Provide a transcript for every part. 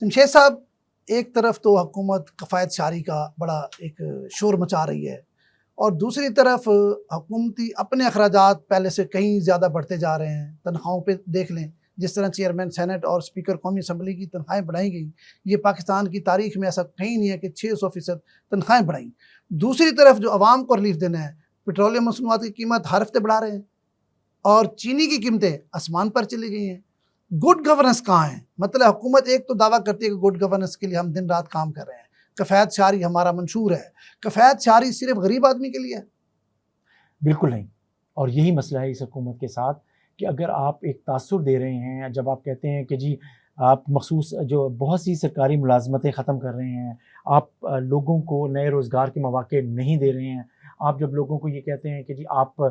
جمشید صاحب، ایک طرف تو حکومت کفایت شعاری کا بڑا ایک شور مچا رہی ہے، اور دوسری طرف حکومتی اپنے اخراجات پہلے سے کہیں زیادہ بڑھتے جا رہے ہیں۔ تنخواہوں پہ دیکھ لیں، جس طرح چیئرمین سینٹ اور اسپیکر قومی اسمبلی کی تنخواہیں بڑھائی گئیں، یہ پاکستان کی تاریخ میں ایسا کہیں نہیں ہے کہ 600% تنخواہیں بڑھائیں۔ دوسری طرف جو عوام کو ریلیف دینا ہے، پیٹرولیم مصنوعات کی قیمت ہر ہفتے بڑھا رہے ہیں، اور چینی کی قیمتیں آسمان پر چلی گئی ہیں۔ گڈ گورننس کہاں ہے؟ مطلب حکومت ایک تو دعویٰ کرتی ہے کہ گڈ گورننس کے لیے ہم دن رات کام کر رہے ہیں، کفایت شعاری ہمارا منشور ہے۔ کفایت شعاری صرف غریب آدمی کے لیے ہے؟ بالکل نہیں، اور یہی مسئلہ ہے اس حکومت کے ساتھ کہ اگر آپ ایک تاثر دے رہے ہیں، جب آپ کہتے ہیں کہ جی آپ مخصوص جو بہت سی سرکاری ملازمتیں ختم کر رہے ہیں، آپ لوگوں کو نئے روزگار کے مواقع نہیں دے رہے ہیں، آپ جب لوگوں کو یہ کہتے ہیں کہ جی آپ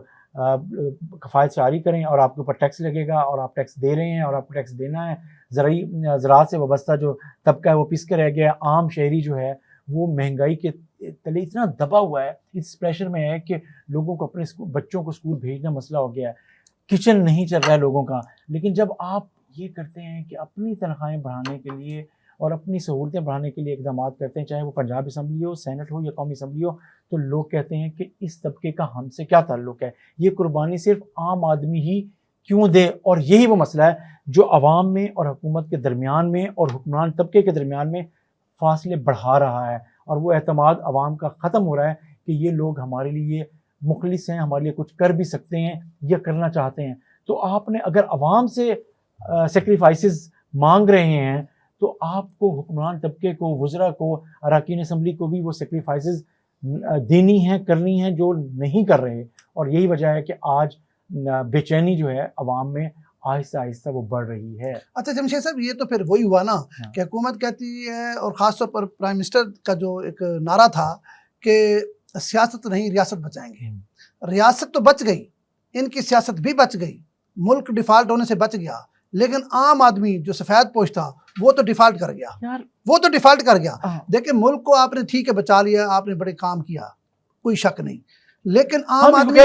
کفایت شعاری کریں اور آپ کے اوپر ٹیکس لگے گا اور آپ ٹیکس دے رہے ہیں اور آپ کو ٹیکس دینا ہے، زراعت سے وابستہ جو طبقہ ہے وہ پس کے رہ گیا، عام شہری جو ہے وہ مہنگائی کے تلے اتنا دبا ہوا ہے، اس پریشر میں ہے کہ لوگوں کو اپنے بچوں کو اسکول بھیجنا مسئلہ ہو گیا ہے، کچن نہیں چل رہا ہے لوگوں کا۔ لیکن جب آپ یہ کرتے ہیں کہ اپنی تنخواہیں بڑھانے کے لیے اور اپنی سہولتیں بڑھانے کے لیے اقدامات کرتے ہیں، چاہے وہ پنجاب اسمبلی ہو، سینٹ ہو یا قومی اسمبلی ہو، تو لوگ کہتے ہیں کہ اس طبقے کا ہم سے کیا تعلق ہے، یہ قربانی صرف عام آدمی ہی کیوں دے۔ اور یہی وہ مسئلہ ہے جو عوام میں اور حکومت کے درمیان میں اور حکمران طبقے کے درمیان میں فاصلے بڑھا رہا ہے، اور وہ اعتماد عوام کا ختم ہو رہا ہے کہ یہ لوگ ہمارے لیے مخلص ہیں، ہمارے لیے کچھ کر بھی سکتے ہیں یا کرنا چاہتے ہیں۔ تو آپ نے اگر عوام سے سیکریفائسز مانگ رہے ہیں تو آپ کو حکمران طبقے کو، وزراء کو، اراکین اسمبلی کو بھی وہ سیکریفائسز دینی ہیں، کرنی ہیں، جو نہیں کر رہے۔ اور یہی وجہ ہے کہ آج بے چینی جو ہے عوام میں آہستہ آہستہ وہ بڑھ رہی ہے۔ اچھا جمشید صاحب، یہ تو پھر وہی ہوا نا کہ حکومت کہتی ہے، اور خاص طور پر پرائم منسٹر کا جو ایک نعرہ تھا کہ سیاست نہیں ریاست بچائیں گے۔ ریاست تو بچ گئی، ان کی سیاست بھی بچ گئی، ملک ڈیفالٹ ہونے سے بچ گیا، لیکن عام آدمی جو سفید پوش تھا وہ تو ڈیفالٹ کر گیا۔ دیکھیں، ملک کو آپ نے ٹھیک ہے بچا لیا، آپ نے بڑے کام کیا، کوئی شک نہیں، لیکن عام آدمی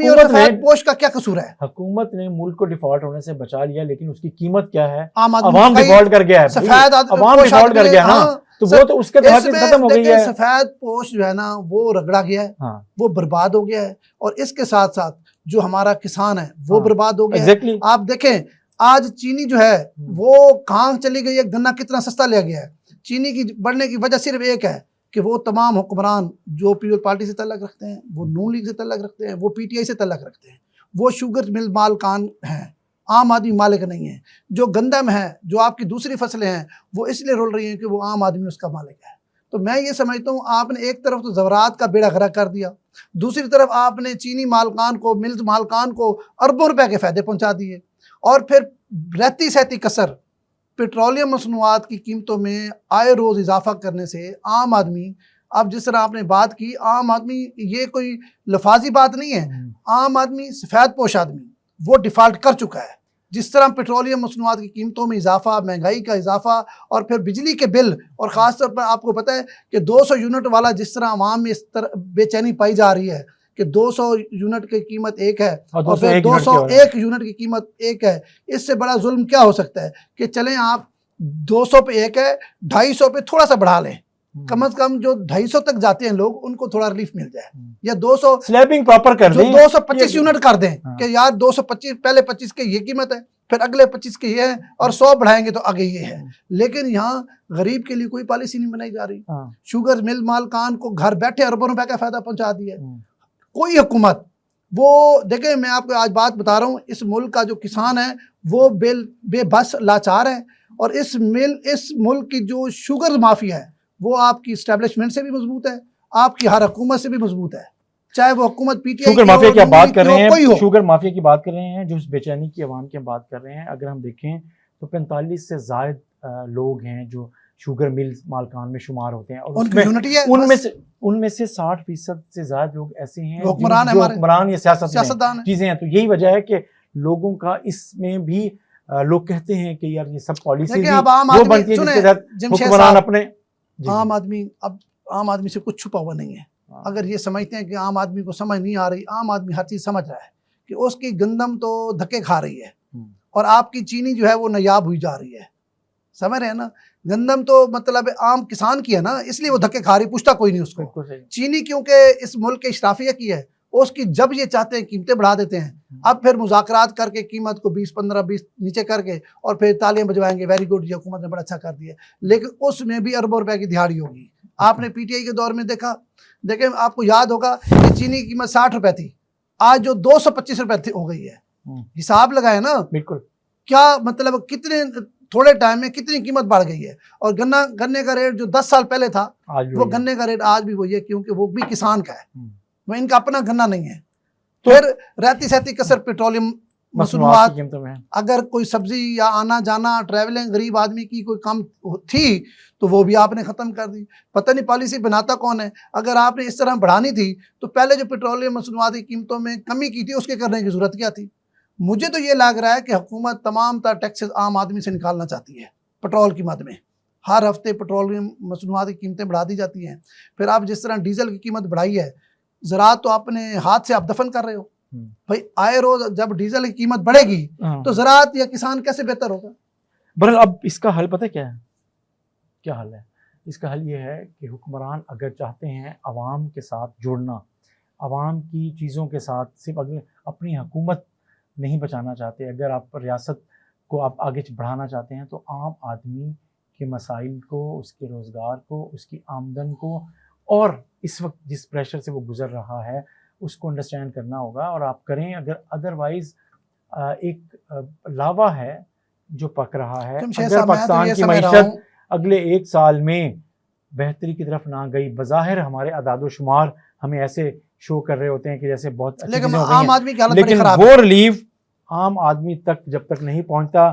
اور سفید پوش کا کیا قصور ہے؟ حکومت نے ملک کو ڈیفالٹ ہونے سے بچا لیا، لیکن اس کی قیمت کیا ہے؟ عوام ڈیفالٹ کر گیا ہے، سفید عوام ڈیفالٹ کر گیا نا، تو وہ تو اس کے تحت ختم ہو گئی ہے۔ سفید پوش جو ہے نا وہ رگڑا گیا ہے، وہ برباد ہو گیا ہے، اور اس کے ساتھ ساتھ جو ہمارا کسان ہے وہ برباد ہو گیا ہے۔ آپ دیکھیں آج چینی جو ہے وہ کہاں چلی گئی ہے، گنا کتنا سستا لیا گیا ہے۔ چینی کی بڑھنے کی وجہ صرف ایک ہے کہ وہ تمام حکمران جو پیپل پارٹی سے تعلق رکھتے ہیں، وہ نون لیگ سے تعلق رکھتے ہیں، وہ پی ٹی آئی سے تعلق رکھتے ہیں، وہ شوگر مل مالکان ہیں، عام آدمی مالک نہیں ہے۔ جو گندم ہے، جو آپ کی دوسری فصلیں ہیں، وہ اس لیے رول رہی ہیں کہ وہ عام آدمی اس کا مالک ہے۔ تو میں یہ سمجھتا ہوں آپ نے ایک طرف تو زراعت کا بیڑا غرق کر دیا، دوسری طرف آپ نے چینی مالکان کو، ملز مالکان کو اربوں روپے کے فائدے پہنچا دیے، اور پھر رہتی سہتی کسر پیٹرولیم مصنوعات کی قیمتوں میں آئے روز اضافہ کرنے سے عام آدمی، اب جس طرح آپ نے بات کی، عام آدمی، یہ کوئی لفاظی بات نہیں ہے، عام آدمی، سفید پوش آدمی وہ ڈیفالٹ کر چکا ہے۔ جس طرح پیٹرولیم مصنوعات کی قیمتوں میں اضافہ، مہنگائی کا اضافہ، اور پھر بجلی کے بل، اور خاص طور پر آپ کو پتہ ہے کہ 200 یونٹ والا جس طرح عوام میں اس طرح بے چینی پائی جا رہی ہے کہ 200 یونٹ کی قیمت ایک ہے اور پھر 201 یونٹ کی قیمت ایک ہے، اس سے بڑا ظلم کیا ہو سکتا ہے کہ چلیں آپ 200 پہ ایک ہے، 250 پہ تھوڑا سا بڑھا لیں، کم از کم جو 250 تک جاتے ہیں لوگ ان کو تھوڑا ریلیف مل جائے، یا 200 سلیبنگ پراپر کر دیں، 225 یونٹ کر دیں کہ یار 225، پہلے 25 کے یہ قیمت ہے، پھر اگلے 25 کے یہ ہے، اور 100 بڑھائیں گے تو آگے یہ ہے۔ لیکن یہاں غریب کے لیے کوئی پالیسی نہیں بنائی جا رہی۔ شوگر مل مالکان کو گھر بیٹھے اربوں روپے کا فائدہ پہنچا دیا ہے کوئی حکومت۔ وہ دیکھیں، میں آپ کو آج بات بتا رہا ہوں، اس ملک کا جو کسان ہے وہ بے بس لاچار ہے، اور اس ملک کی جو شوگر مافیا ہے وہ آپ کی اسٹیبلشمنٹ سے بھی مضبوط ہے، آپ کی ہر حکومت سے بھی مضبوط ہے، چاہے وہ حکومت P T I sugar mafia کی بات کر رہے ہیں، شوگر مافیا کی بات کر رہے ہیں، جو اس بے چینی کی عوام کی بات کر رہے ہیں۔ اگر ہم دیکھیں تو 45 سے زائد لوگ ہیں جو شوگر مل مالکان میں شمار ہوتے ہیں، اور ان میں سے 60% سے زائد لوگ ایسے ہیں جو حکمران یا سیاستدان چیزیں ہیں۔ تو یہی وجہ ہے کہ لوگوں کا اس میں بھی لوگ کہتے ہیں کہ یار یہ سب پالیسی وہ بنتی ہے جس کے تحت حکمران اپنے عام آدمی سے کچھ چھپا ہوا نہیں ہے۔ اگر یہ سمجھتے ہیں کہ عام آدمی کو سمجھ نہیں آ رہی، عام آدمی ہر چیز سمجھ رہا ہے کہ اس کی گندم تو دھکے کھا رہی ہے، اور آپ کی چینی جو ہے وہ نایاب ہوئی جا رہی ہے۔ سمجھ رہے ہیں نا. گندم تو مطلب عام کسان کی ہے نا, اس لیے وہ دھکے کھا رہی, پوچھتا کوئی نہیں اس کو. چینی کیونکہ اس ملک کے اشرافیہ کی ہے, اس کی جب یہ چاہتے ہیں قیمتیں بڑھا دیتے ہیں. اب پھر مذاکرات کر کے قیمت کو 20-15-20 نیچے کر کے اور پھر تالیاں بجوائیں گے, ویری گڈ یہ حکومت نے بڑا اچھا کر دیا. لیکن اس میں بھی اربوں روپے کی دہاڑی ہوگی. آپ نے پی ٹی آئی کے دور میں دیکھا, دیکھیں آپ کو یاد ہوگا کہ چینی کی قیمت 60 روپے تھی, آج جو 225 روپے ہو گئی ہے. حساب لگائے نا, بالکل کیا مطلب کتنے تھوڑے ٹائم میں کتنی قیمت بڑھ گئی ہے. اور گنے کا ریٹ جو 10 سال پہلے تھا وہ گنے کا ریٹ آج بھی وہی ہے, کیونکہ وہ بھی کسان کا ہے, وہ ان کا اپنا گنا نہیں ہے. پھر رہتی سہتی کسر پیٹرولیم مصنوعات, اگر کوئی سبزی یا آنا جانا ٹریولنگ غریب آدمی کی کوئی کم تھی تو وہ بھی آپ نے ختم کر دی. پتہ نہیں پالیسی بناتا کون ہے. اگر آپ نے اس طرح بڑھانی تھی تو پہلے جو پیٹرولیم مصنوعات کی قیمتوں میں کمی کی تھی اس کے کرنے کی ضرورت کیا تھی. مجھے تو یہ لگ رہا ہے کہ حکومت تمام تر ٹیکسز عام آدمی سے نکالنا چاہتی ہے. پٹرول کی مد میں ہر ہفتے پیٹرولیم مصنوعات کی قیمتیں بڑھا دی جاتی ہیں. پھر آپ جس طرح ڈیزل کی قیمت بڑھائی ہے, زراعت تو اپنے ہاتھ سے آپ دفن کر رہے ہو. بھائی آئے روز جب ڈیزل کی قیمت بڑھے گی تو زراعت یا کسان کیسے بہتر ہوگا. بہرحال اب اس کا حل پتہ کیا ہے, کیا حل ہے اس کا؟ حل یہ ہے کہ حکمران اگر چاہتے ہیں عوام کے ساتھ جڑنا, عوام کی چیزوں کے ساتھ, صرف اگر اپنی حکومت نہیں بچانا چاہتے, اگر آپ ریاست کو آپ آگے بڑھانا چاہتے ہیں, تو عام آدمی کے مسائل کو, اس کے روزگار کو, اس کی آمدن کو, اور اس وقت جس پریشر سے وہ گزر رہا ہے اس کو انڈرسٹینڈ کرنا ہوگا. اور آپ کریں, اگر ادروائز ایک لاوا ہے جو پک رہا ہے, اگر پاکستان کی معیشت اگلے 1 سال میں بہتری کی طرف نہ گئی, بظاہر ہمارے اعداد و شمار ہمیں ایسے شو کر رہے ہوتے ہیں کہ جیسے بہت اچھی چیزیں ہو گئی ہیں, لیکن وہ ریلیف عام آدمی تک جب تک نہیں پہنچتا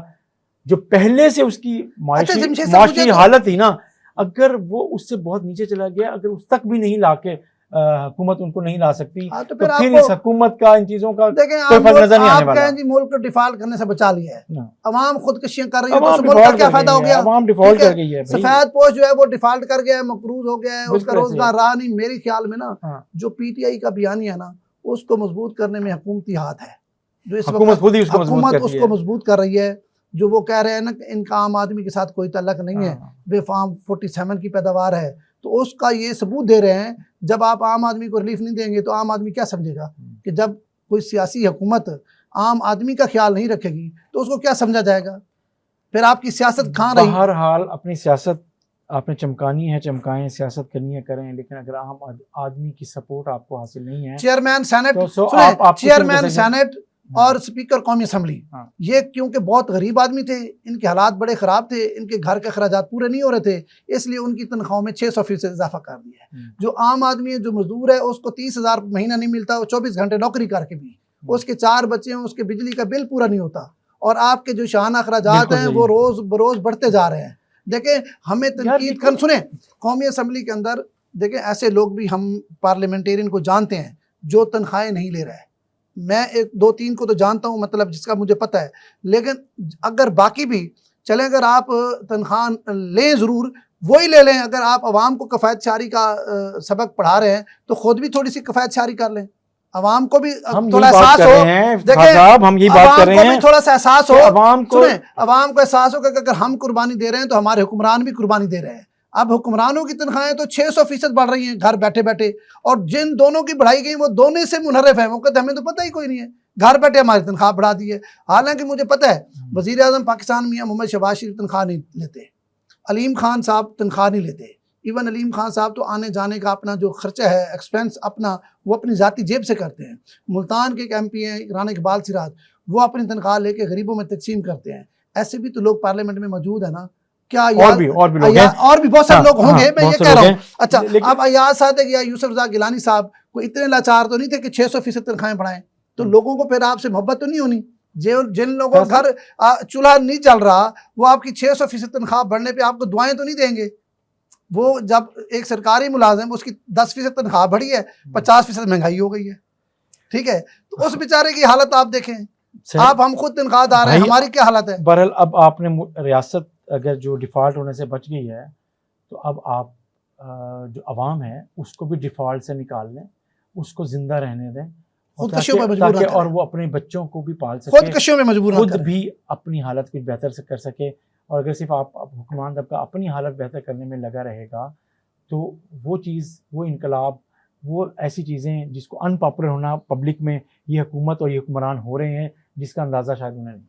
جو پہلے سے اس کی معاشی حالت تھی نا, اگر وہ اس سے بہت نیچے چلا گیا, اگر اس تک بھی نہیں لا کے حکومت ان کو نہیں لا سکتی, تو پھر اس حکومت کا ان چیزوں کا کوئی فرق نظر نہیں آنے والا. آپ کہیں ملک کو ڈیفالٹ کرنے سے بچا لیا ہے, عوام خودکشیاں کر رہی ہے, تو ملک کا کیا فائدہ ہو گیا؟ عوام ڈیفالٹ کر گئی ہے, سفید پوش جو ہے وہ ڈیفالٹ کر گیا ہے, مقروض ہو گیا ہے, اس کا روزگار رہا نہیں. میرے خیال میں نا جو پی ٹی آئی کا بیانیہ ہے نا, اس کو مضبوط کرنے میں حکومتی ہاتھ ہے, جو اس وقت حکومت اس کو مضبوط کر رہی ہے. جو وہ کہہ رہے ہیں نا کہ ان کا عام آدمی کے ساتھ کوئی تعلق نہیں ہے, بے فارم 47 کی پیداوار ہے, تو اس کا یہ ثبوت دے رہے ہیں. جب آپ عام آدمی کو ریلیف نہیں دیں گے تو عام آدمی کیا سمجھے گا؟ کہ جب کوئی سیاسی حکومت عام آدمی کا خیال نہیں رکھے گی تو اس کو کیا سمجھا جائے گا؟ پھر آپ کی سیاست کہاں رہی؟ بہرحال اپنی سیاست آپ نے چمکانی ہے, چمکائیں, سیاست کرنی ہے کریں, لیکن اگر عام آدمی کی سپورٹ آپ کو حاصل نہیں ہے, چیئرمین سینٹ اور اسپیکر قومی اسمبلی, یہ کیونکہ بہت غریب آدمی تھے, ان کے حالات بڑے خراب تھے, ان کے گھر کے اخراجات پورے نہیں ہو رہے تھے, اس لیے ان کی تنخواہوں میں 600% اضافہ کر دیا ہے. جو عام آدمی ہے, جو مزدور ہے, اس کو 30,000 مہینہ نہیں ملتا, وہ 24 گھنٹے نوکری کر کے بھی, اس کے 4 بچے ہیں, اس کے بجلی کا بل پورا نہیں ہوتا, اور آپ کے جو شاہانہ اخراجات ہیں وہ روز بروز بڑھتے جا رہے ہیں. دیکھیں ہمیں تنقید کر, سنیں قومی اسمبلی کے اندر دیکھیں ایسے لوگ بھی ہم پارلیمنٹیرین کو جانتے ہیں جو تنخواہیں نہیں لے رہے. میں 1-2-3 کو تو جانتا ہوں, مطلب جس کا مجھے پتہ ہے, لیکن اگر باقی بھی چلیں, اگر آپ تنخواہ لیں ضرور وہی لے لیں. اگر آپ عوام کو کفایت شعاری کا سبق پڑھا رہے ہیں تو خود بھی تھوڑی سی کفایت شعاری کر لیں, عوام کو بھی تھوڑا احساس ہو. دیکھیں عوام کو بھی تھوڑا سا احساس ہو, عوام کو احساس ہو کہ اگر ہم قربانی دے رہے ہیں تو ہمارے حکمران بھی قربانی دے رہے ہیں. اب حکمرانوں کی تنخواہیں تو 600% بڑھ رہی ہیں گھر بیٹھے بیٹھے, اور جن دونوں کی بڑھائی گئی وہ دونوں سے منحرف ہیں. وہ کہتے ہیں ہمیں تو پتہ ہی کوئی نہیں ہے, گھر بیٹھے ہماری تنخواہ بڑھا دی ہے. حالانکہ مجھے پتہ ہے وزیر اعظم پاکستان میاں محمد شہباز شریف تنخواہ نہیں لیتے, علیم خان صاحب تنخواہ نہیں لیتے. ایون علیم خان صاحب تو آنے جانے کا اپنا جو خرچہ ہے, ایکسپینس اپنا, وہ اپنی ذاتی جیب سے کرتے ہیں. ملتان کے ایک ایم پی ہیں رانا اقبال سراج, وہ اپنی تنخواہ لے کے غریبوں میں تقسیم کرتے ہیں. ایسے بھی تو لوگ پارلیمنٹ میں موجود ہیں نا, کیا اور بھی بہت سارے لوگ ہوں گے, میں یہ کہہ رہا ہوں. اچھا اب ایاز صادق یا یوسف رضا گیلانی صاحب کو اتنے لاچار تو نہیں تھے کہ 600% تنخواہیں بڑھائیں, تو لوگوں کو پھر آپ سے محبت تو نہیں ہونی. جن لوگوں کا گھر چولہا نہیں چل رہا وہ آپ کی 600% تنخواہ بڑھنے پہ آپ کو دعائیں تو نہیں دیں گے. وہ جب ایک سرکاری ملازم اس کی 10% تنخواہ بڑھی ہے, 50% مہنگائی ہو گئی ہے, ٹھیک ہے, تو اس بیچارے کی حالت آپ دیکھیں. آپ ہم خود تنخواہ دار ہیں, ہماری کیا حالت ہے؟ بہرحال اب آپ نے ریاست اگر جو ڈیفالٹ ہونے سے بچ گئی ہے, تو اب آپ جو عوام ہے اس کو بھی ڈیفالٹ سے نکال لیں, اس کو زندہ رہنے دیں, تاکہ اور وہ اپنے بچوں کو بھی پال سکے, خود بھی اپنی حالت کو بہتر کر سکے, اور اگر صرف آپ حکمران طبقہ اپنی حالت بہتر کرنے میں لگا رہے گا تو وہ چیز، وہ انقلاب، وہ ایسی چیزیں جس کو ان پاپولر ہونا پبلک میں یہ حکومت اور یہ حکمران ہو رہے ہیں، جس کا اندازہ شاید انہیں نہیں.